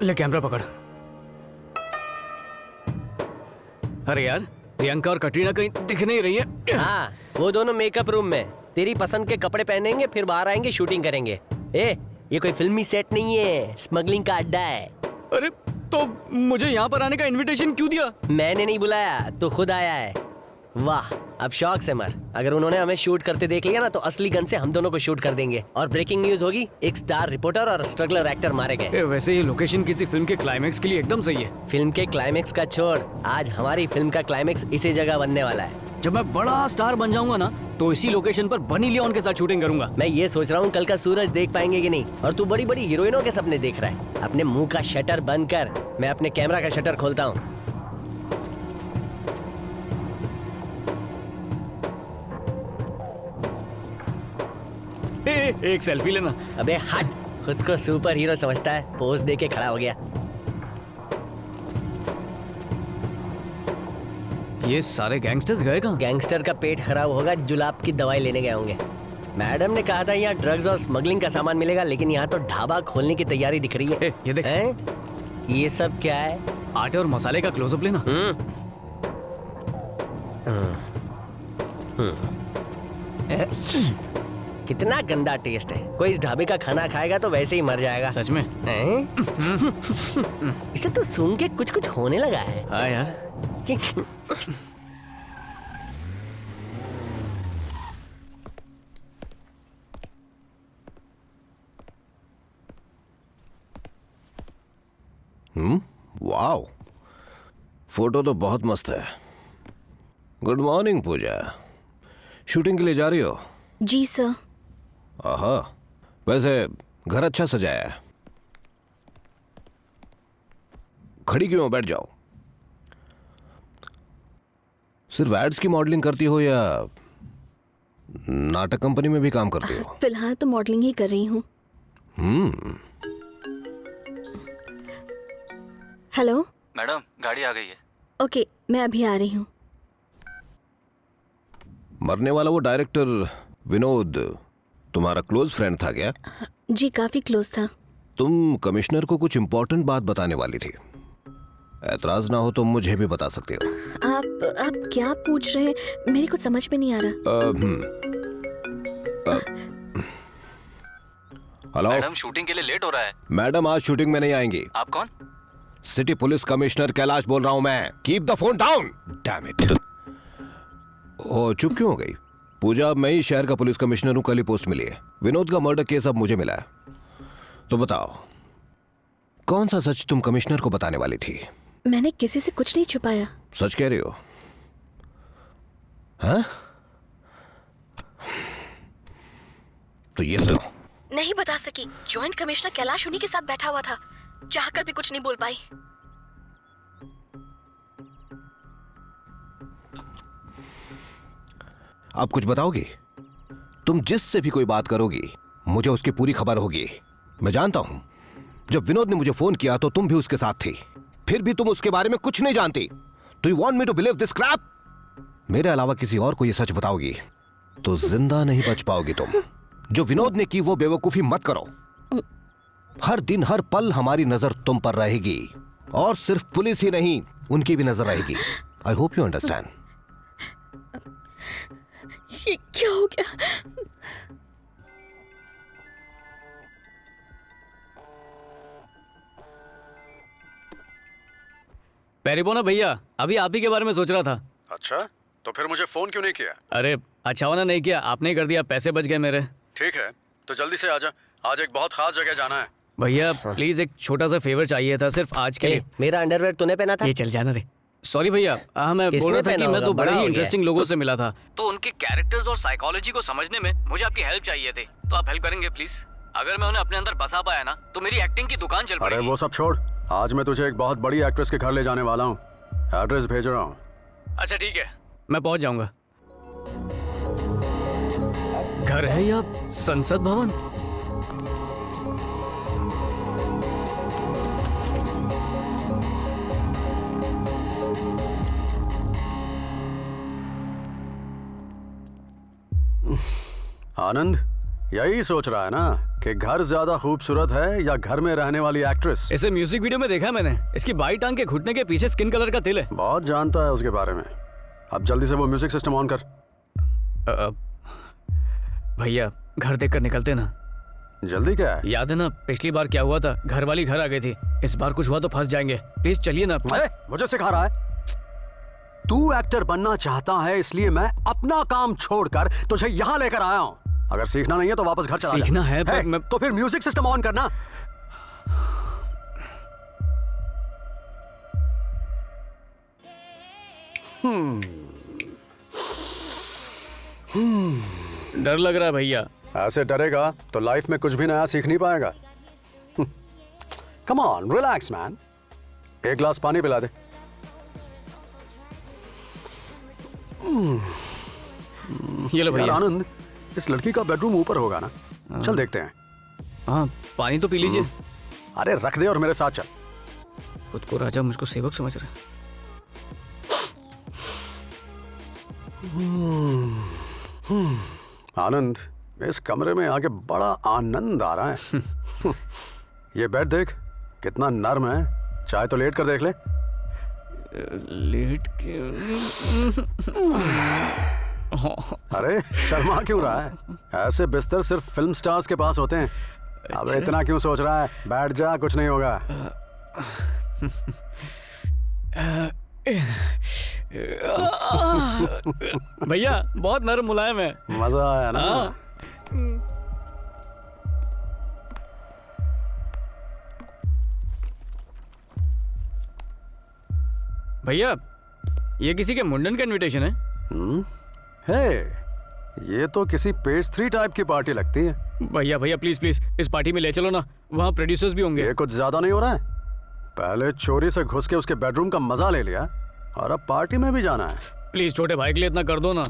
ले कैमरा पकड़। अरे यार, प्रियंका और कटरीना कहीं दिख नहीं रही है। हाँ, वो दोनों मेकअप रूम में तेरी पसंद के कपड़े पहनेंगे, फिर बाहर आएंगे, शूटिंग करेंगे। ये कोई फिल्मी सेट नहीं है, स्मगलिंग का अड्डा है। अरे तो मुझे यहाँ पर आने का इनविटेशन क्यों दिया? मैंने नहीं बुलाया, तू खुद आया है। वाह, अब शौक से मर। अगर उन्होंने हमें शूट करते देख लिया ना तो असली गन से हम दोनों को शूट कर देंगे। और ब्रेकिंग न्यूज होगी, एक स्टार रिपोर्टर और स्ट्रगलर एक्टर मारे गए। वैसे ये लोकेशन किसी फिल्म के क्लाइमेक्स के लिए एकदम सही है। फिल्म के क्लाइमेक्स का छोड़, आज हमारी फिल्म का क्लाइमेक्स इसी जगह बनने वाला है। जब मैं बड़ा स्टार बन जाऊंगा ना तो इसी लोकेशन पर बनी लियोन के साथ शूटिंग करूंगा। मैं ये सोच रहा हूँ कल का सूरज देख पाएंगे कि नहीं। और तू बड़ी बड़ी हीरोइनों के सपने देख रहा है। अपने मुंह का शटर बंद कर, मैं अपने कैमरा का शटर खोलता हूँ। एक सेल्फी लेना। अबे हट, खुद को सुपर हीरो समझता है, पोज दे के खड़ा हो गया। ये सारे गैंगस्टर्स गए कहाँ? गैंगस्टर का पेट खराब होगा, जुलाब की दवाई लेने गए होंगे। मैडम ने कहा था यहाँ ड्रग्स और स्मगलिंग का सामान मिलेगा, लेकिन यहाँ तो ढाबा खोलने की तैयारी दिख रही है। ये देख। ये सब क्या है? आटे और मसाले का क्लोजअप लेना। कितना गंदा टेस्ट है। कोई इस ढाबे का खाना खाएगा तो वैसे ही मर जाएगा। सच में? इसे तो सूंघ के कुछ कुछ होने लगा है। हाँ यार। वाओ, फोटो तो बहुत मस्त है। गुड मॉर्निंग पूजा, शूटिंग के लिए जा रही हो? जी सर। आहा, वैसे घर अच्छा सजाया है। खड़ी क्यों हो, बैठ जाओ। सिर्फ एड्स की मॉडलिंग करती हो या नाटक कंपनी में भी काम करती हो? फिलहाल तो मॉडलिंग ही कर रही हूँ। हेलो मैडम, गाड़ी आ गई है। ओके, मैं अभी आ रही हूँ। मरने वाला वो डायरेक्टर विनोद तुम्हारा क्लोज फ्रेंड था क्या? जी, काफी क्लोज था। तुम कमिश्नर को कुछ इम्पोर्टेंट बात बताने वाली थी। ऐतराज ना हो तो मुझे भी बता सकते हो। आप क्या पूछ रहे हैं? मेरे कुछ समझ में नहीं आ रहा। हेलो मैडम, शूटिंग के लिए लेट हो रहा है। मैडम, आज शूटिंग में नहीं आएंगी। आप कौन? सिटी पुलिस कमिश्नर कैलाश बोल रहा हूं मैं। Keep the phone down. Damn it. ओ, चुप क्यों हो गई? पूजा, मैं ही शहर का पुलिस कमिश्नर हूं। कल ही पोस्ट मिली है। विनोद का मर्डर केस अब मुझे मिला है। तो बताओ, कौन सा सच तुम कमिश्नर को बताने वाली थी? मैंने किसी से कुछ नहीं छुपाया। सच कह रही हो? हाँ? तो ये सुनो। नहीं बता सकी। जॉइंट कमिश्नर कैलाश उन्हीं के साथ बैठा हुआ था। चाहकर भी कुछ नहीं बोल पाई। आप कुछ बताओगी? तुम जिससे भी कोई बात करोगी मुझे उसकी पूरी खबर होगी। मैं जानता हूं, जब विनोद ने मुझे फोन किया तो तुम भी उसके साथ थी। फिर भी तुम उसके बारे में कुछ नहीं जानती। Do you want me to believe this crap? मेरे अलावा किसी और को ये सच बताओगी तो जिंदा नहीं बच पाओगी तुम। जो विनोद ने की वो बेवकूफी मत करो। हर दिन हर पल हमारी नजर तुम पर रहेगी, और सिर्फ पुलिस ही नहीं, उनकी भी नजर रहेगी। I hope you understand. ये क्या हो गया? पेरिबोना भैया, अभी आप ही के बारे में सोच रहा था। अच्छा, तो फिर मुझे फोन क्यों नहीं किया? अरे अच्छा होना नहीं किया, आपने ही कर दिया। पैसे बच गए मेरे। ठीक है, तो जल्दी से आजा। आज एक बहुत खास जगह जाना है। भैया प्लीज, एक छोटा सा फेवर चाहिए था, सिर्फ आज के लिए। मेरा अंडरवेयर तूने पहना था? ये चल जाना रे। सॉरी भैया, मैं बोल रहा था कि मैं तो बड़े ही इंटरेस्टिंग लोगों से मिला था, तो उनके कैरेक्टर्स और साइकोलॉजी को समझने में मुझे आपकी हेल्प चाहिए थी। तो आप हेल्प करेंगे प्लीज? अगर मैं उन्हें अपने अंदर बसा पाया ना तो मेरी एक्टिंग की दुकान चल पड़ेगी। अरे वो सब छोड़, आज मैं तुझे एक बहुत बड़ी एक्ट्रेस के घर ले जाने वाला हूँ। एड्रेस भेज रहा हूँ। अच्छा ठीक है, मैं पहुंच जाऊंगा। घर है या संसद भवन? आनंद यही सोच रहा है ना कि घर ज्यादा खूबसूरत है या घर में रहने वाली एक्ट्रेस? इसे म्यूजिक वीडियो में देखा मैंने। इसकी बाई टांग के घुटने के पीछे स्किन कलर का तिल है। बहुत जानता है उसके बारे में। अब जल्दी से वो म्यूजिक सिस्टम ऑन कर। भैया घर देखकर निकलते ना। जल्दी क्या है? याद है ना पिछली बार क्या हुआ था? घर वाली घर आ गई थी। इस बार कुछ हुआ तो फंस जाएंगे। प्लीज चलिए ना। अरे मुझे सिखा रहा है? तू एक्टर बनना चाहता है इसलिए मैं अपना काम छोड़कर तुझे यहाँ लेकर आया हूँ। अगर सीखना नहीं है तो वापस घर चला जा। सीखना है पर मैं... तो फिर म्यूजिक सिस्टम ऑन करना। डर लग रहा है भैया। ऐसे डरेगा तो लाइफ में कुछ भी नया सीख नहीं पाएगा। Come on relax man. एक ग्लास पानी पिला दे। ये लो भैया। आनंद, इस लड़की का बेडरूम ऊपर होगा ना? चल देखते हैं। हाँ पानी तो पी लीजिए। अरे रख दे और मेरे साथ चल। खुद को राजा मुझको सेवक समझ रहा है। आनंद, इस कमरे में आके बड़ा आनंद आ रहा है। ये बेड देख कितना नर्म है। चाहे तो लेट कर देख ले। लेट के अरे शर्मा क्यों रहा है? ऐसे बिस्तर सिर्फ फिल्म स्टार्स के पास होते हैं। अब इतना क्यों सोच रहा है? बैठ जा, कुछ नहीं होगा। भैया बहुत नरम मुलायम है। मजा आया ना? भैया ये किसी के मुंडन का इनविटेशन है? हे, ये तो किसी पेज 3 टाइप की पार्टी लगती है। भैया भैया प्लीज प्लीज इस पार्टी में ले चलो ना। वहाँ प्रोड्यूसर्स भी होंगे। ये कुछ ज्यादा नहीं हो रहा है? पहले चोरी से घुस के उसके बेडरूम का मजा ले लिया और अब पार्टी में भी जाना है। प्लीज छोटे भाई के लिए इतना कर दो ना।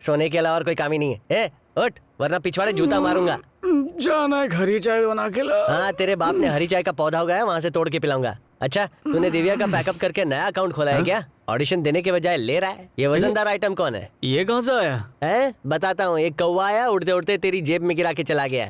सोने के अलावा और कोई काम ही नहीं है। उठ वरना पिछवाड़े जूता मारूंगा। जाना है घर ही चाय बना के ला। हाँ तेरे बाप ने हरी चाय का पौधा उगाया, वहाँ से तोड़ के पिलाऊंगा। अच्छा तूने दिव्या का बैकअप करके नया अकाउंट खोला है क्या? ऑडिशन देने के बजाय ले रहा है। ये वजनदार आइटम कौन है? ये कहाँ से आया? है बताता हूँ। एक कौवा आया, उड़ते उड़ते तेरी जेब में गिरा के चला गया।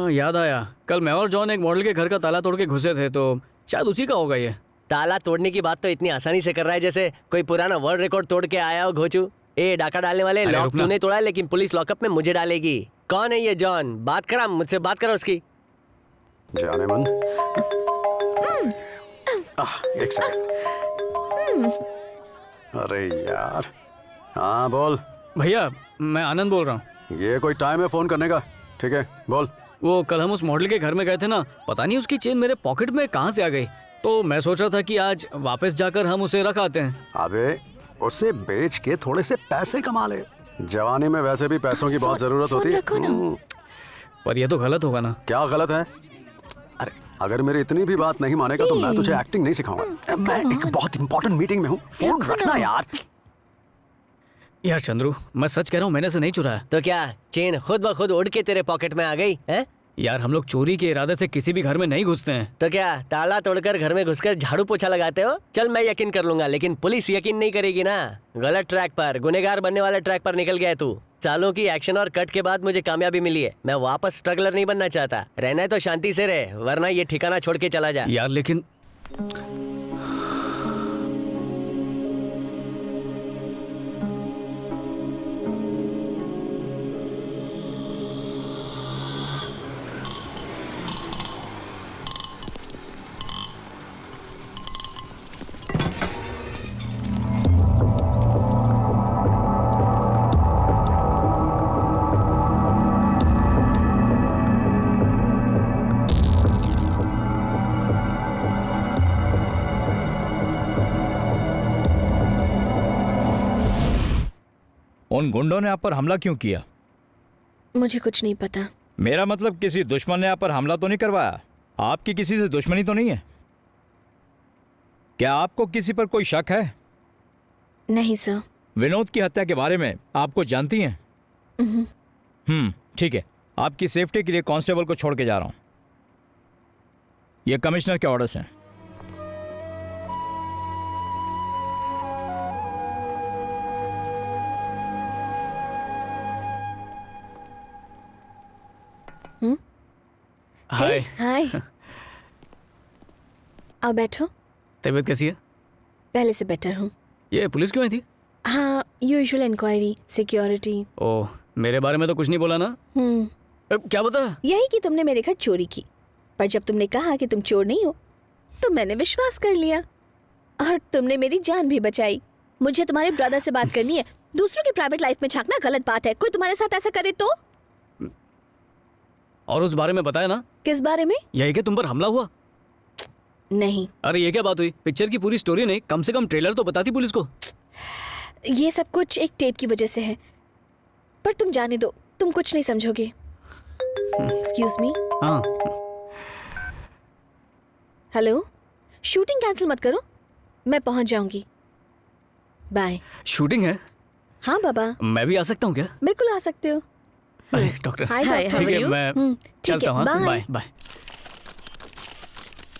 याद आया, कल मैं और जॉन एक मॉडल के घर का ताला तोड़ के घुसे थे, तो शायद उसी का होगा ये। ताला तोड़ने की बात तो इतनी आसानी से कर रहा है जैसे कोई पुराना वर्ल्ड रिकॉर्ड तोड़ के आया हो घोचू। ए डाका डालने वाले, लॉक तूने तोड़ा है लेकिन पुलिस लॉकअप में मुझे डालेगी। कौन है ये जॉन? बात करा मुझसे, बात करो उसकी। जाने मन। एक सेकंड। अरे यार। हाँ बोल। भैया मैं आनंद बोल रहा हूँ। ये कोई टाइम है फोन करने का? ठीक है बोल। वो कल हम उस मॉडल के घर में गए थे ना, पता नहीं उसकी चेन मेरे पॉकेट में कहाँ से आ गई। तो मैं सोच रहा था कि आज वापस जाकर हम उसे रख आते हैं। अबे उसे बेच के थोड़े से पैसे कमा ले। जवानी में वैसे भी पैसों की बहुत जरूरत होती है। पर ये तो गलत होगा ना? क्या गलत है? अरे अगर मेरी इतनी भी बात नहीं मानेगा तो मैं तुझे एक्टिंग नहीं सिखाऊंगा। मैं एक बहुत इंपॉर्टेंट मीटिंग में हूँ। फोन रखना यार। यार चंद्रू मैं सच कह रहा हूँ, मैंने से नहीं चुराया। तो क्या चेन खुद ब खुद उड़ के तेरे पॉकेट में आ गई है? यार हम लोग चोरी के इरादे से किसी भी घर में नहीं घुसते हैं। तो क्या ताला तोड़कर घर में घुसकर झाड़ू पोछा लगाते हो? चल मैं यकीन कर लूंगा, लेकिन पुलिस यकीन नहीं करेगी ना। गलत ट्रैक पर, गुनेगार बनने वाले ट्रैक पर निकल गया तू। सालों की एक्शन और कट के बाद मुझे कामयाबी मिली है। मैं वापस स्ट्रगलर नहीं बनना चाहता। रहना है तो शांति से रहे, वरना ये ठिकाना छोड़ के चला जा। यार लेकिन उन गुंडों ने आप पर हमला क्यों किया? मुझे कुछ नहीं पता। मेरा मतलब किसी दुश्मन ने आप पर हमला तो नहीं करवाया? आपकी किसी से दुश्मनी तो नहीं है? क्या आपको किसी पर कोई शक है? नहीं सर। विनोद की हत्या के बारे में आपको जानती हैं? ठीक है, आपकी सेफ्टी के लिए कांस्टेबल को छोड़ के जा रहा हूं। ये कमिश्नर के ऑर्डर्स हैं। हाय। हाय। आओ बैठो। तबीयत कैसी है? पहले से बेटर हूँ। ये पुलिस क्यों आई थी? हाँ, यूजुअल इंक्वायरी, सिक्योरिटी। ओह, मेरे बारे में तो कुछ नहीं बोला ना? क्या बता? यही कि तुमने मेरे घर चोरी की, पर जब तुमने कहा कि तुम चोर नहीं हो तो मैंने विश्वास कर लिया और तुमने मेरी जान भी बचाई। मुझे तुम्हारे ब्रदर से बात करनी है। दूसरों की प्राइवेट लाइफ में झांकना गलत बात है। कोई तुम्हारे साथ ऐसा करे तो? और उस बारे में बताया ना? किस बारे में? यही कि तुम पर हमला हुआ? नहीं। अरे ये क्या बात हुई? पिक्चर की पूरी स्टोरी नहीं, कम से कम ट्रेलर तो बताती पुलिस को। ये सब कुछ एक टेप की वजह से है, पर तुम जाने दो, तुम कुछ नहीं समझोगे। Excuse me. हाँ। हेलो, शूटिंग कैंसिल मत करो, मैं पहुंच जाऊंगी। बाय। शूटिंग है? हाँ बाबा। मैं भी आ सकता हूँ क्या? बिल्कुल आ सकते हो। अरे डॉक्टर। हाय डॉक्टर। ठीक है, मैं चलता हूँ। Bye. Bye bye.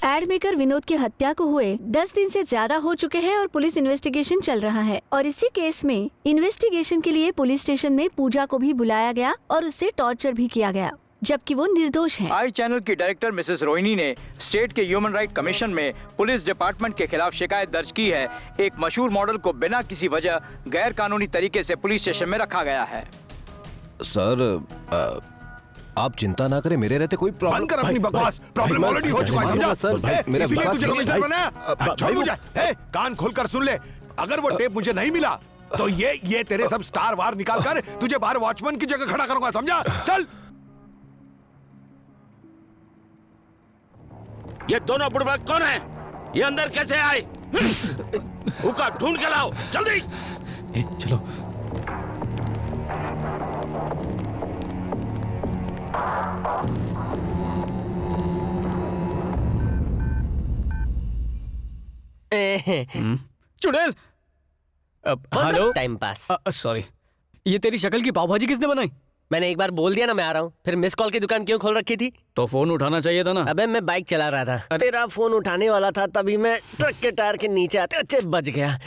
Ad maker Vinod की हत्या को हुए 10 दिन से ज्यादा हो चुके हैं और पुलिस इन्वेस्टिगेशन चल रहा है। और इसी केस में इन्वेस्टिगेशन के लिए पुलिस स्टेशन में पूजा को भी बुलाया गया और उससे टॉर्चर भी किया गया, जबकि वो निर्दोष है। आई चैनल की डायरेक्टर मिसेस रोहिणी ने स्टेट के ह्यूमन राइट कमीशन में पुलिस डिपार्टमेंट के खिलाफ शिकायत दर्ज की है। एक मशहूर मॉडल को बिना किसी वजह गैर कानूनी तरीके से पुलिस स्टेशन में रखा गया है। सर आप चिंता ना करें, मेरे रहते कोई प्रॉब्लम। बंद कर अपनी बकवास। प्रॉब्लम ऑलरेडी हो चुका है, समझा? सर मेरा इसीलिए विश्वास तुझे करिए, कमिश्नर भाई। बनाया। छोड़ मुझे। कान खोलकर सुन ले, अगर वो टेप मुझे नहीं मिला तो ये तेरे सब स्टार वार निकाल कर तुझे बाहर वॉचमैन की जगह खड़ा करूंगा, समझा? चल। ये दोनों बुड़बक कौन है? ये अंदर कैसे आए? हुक्का ढूंढ के लाओ जल्दी। चलो। चुड़ैल। हेलो। Time pass. सॉरी, ये तेरी शक्ल की पाव भाजी किसने बनाई? मैंने एक बार बोल दिया ना मैं आ रहा हूँ, फिर मिस कॉल की दुकान क्यों खोल रखी थी? तो फोन उठाना चाहिए था ना। अबे मैं बाइक चला रहा था, तेरा फोन उठाने वाला था, तभी मैं ट्रक के टायर के नीचे आते अच्छे बच गया।